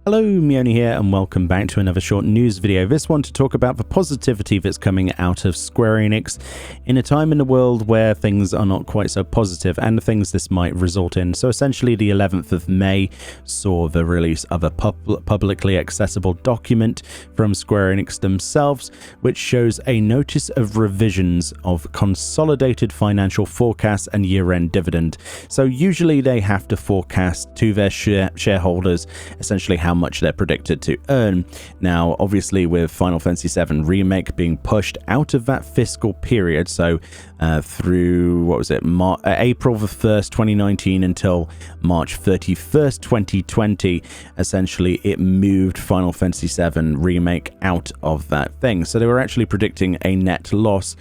Hello, Meoni here, and welcome back to another short news video. This one to talk about the positivity that's coming out of Square Enix in a time in the world where things are not quite so positive, and the things this might result in. So essentially, the 11th of May saw the release of a publicly accessible document from Square Enix themselves, which shows a notice of revisions of consolidated financial forecasts and year-end dividend. So usually they have to forecast to their shareholders essentially how much they're predicted to earn. Now, obviously, with Final Fantasy VII Remake being pushed out of that fiscal period, so through, April the 1st, 2019 until March 31st, 2020, essentially it moved Final Fantasy VII Remake out of that thing. So they were actually predicting a net loss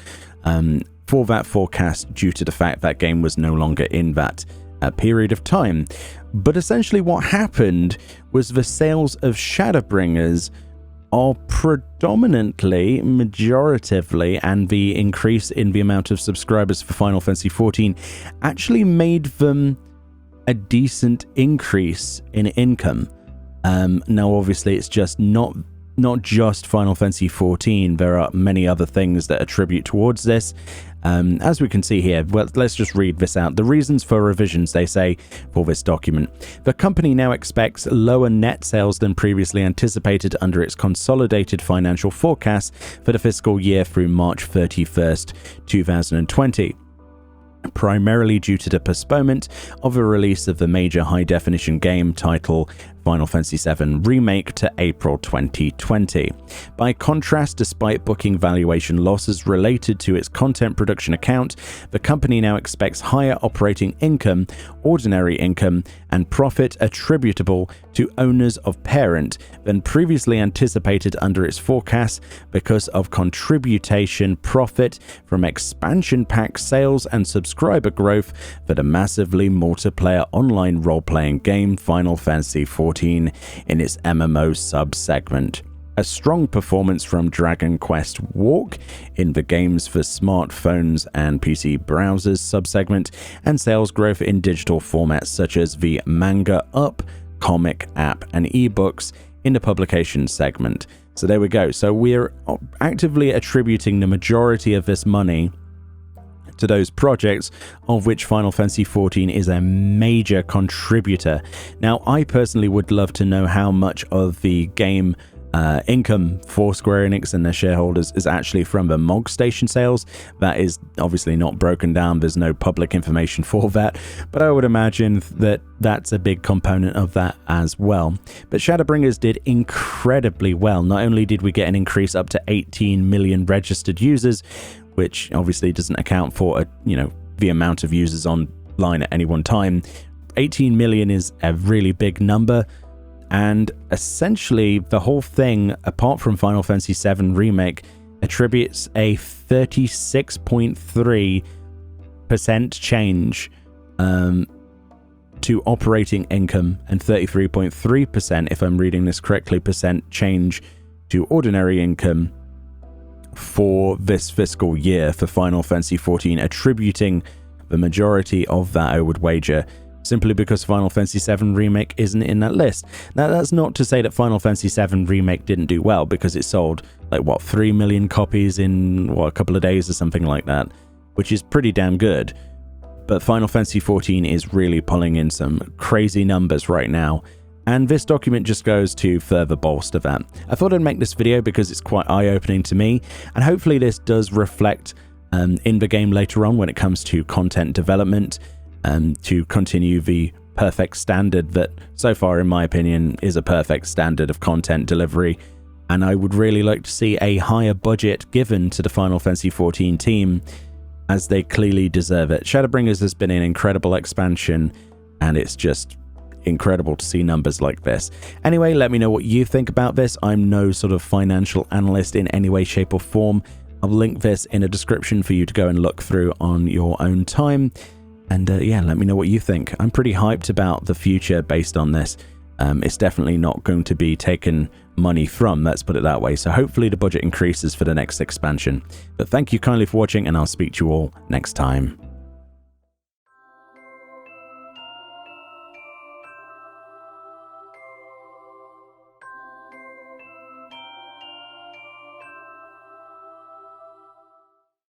for that forecast due to the fact that game was no longer in that period of time. But essentially what happened was the sales of Shadowbringers are predominantly, majoritively, and the increase in the amount of subscribers for Final Fantasy XIV actually made them a decent increase in income. Now obviously it's just not just Final Fantasy XIV, there are many other things that attribute towards this. As we can see here, well, let's just read this out. The reasons for revisions, they say, for this document. The company now expects lower net sales than previously anticipated under its consolidated financial forecast for the fiscal year through March 31st, 2020. Primarily due to the postponement of a release of the major high-definition game title Final Fantasy VII Remake to April 2020. By contrast, despite booking valuation losses related to its content production account, the company now expects higher operating income, ordinary income, and profit attributable to owners of parent than previously anticipated under its forecast because of contribution profit from expansion pack sales and subscriber growth for the massively multiplayer online role-playing game Final Fantasy XIV in its MMO sub-segment. A strong performance from Dragon Quest Walk in the games for smartphones and PC browsers subsegment, and sales growth in digital formats such as the Manga Up, comic app, and ebooks in the publication segment. So there we go. So we're actively attributing the majority of this money to those projects, of which Final Fantasy XIV is a major contributor. Now, I personally would love to know how much of the game income for Square Enix and their shareholders is actually from the MOG station sales. That is obviously not broken down. There's no public information for that, but I would imagine that that's a big component of that as well. But Shadowbringers did incredibly well. Not only did we get an increase up to 18 million registered users, which obviously doesn't account for the amount of users online at any one time. 18 million is a really big number, and essentially the whole thing, apart from Final Fantasy VII Remake, attributes a 36.3% change to operating income, and 33.3%, if I'm reading this correctly, percent change to ordinary income for this fiscal year for Final Fantasy XIV, attributing the majority of that, I would wager, simply because Final Fantasy VII Remake isn't in that list. Now, that's not to say that Final Fantasy VII Remake didn't do well, because it sold 3 million copies in a couple of days or something like that, which is pretty damn good. But Final Fantasy XIV is really pulling in some crazy numbers right now, and this document just goes to further bolster that. I thought I'd make this video because it's quite eye-opening to me, and hopefully this does reflect in the game later on when it comes to content development, to continue the perfect standard that, so far in my opinion, is a perfect standard of content delivery. And I would really like to see a higher budget given to the Final Fantasy XIV team, as they clearly deserve it. Shadowbringers has been an incredible expansion, and it's just incredible to see numbers like this. Anyway, let me know what you think about this. I'm no sort of financial analyst in any way, shape or form. I'll link this in a description for you to go and look through on your own time. And yeah, let me know what you think. I'm pretty hyped about the future based on this. It's definitely not going to be taken money from, let's put it that way. So hopefully the budget increases for the next expansion. But thank you kindly for watching, and I'll speak to you all next time.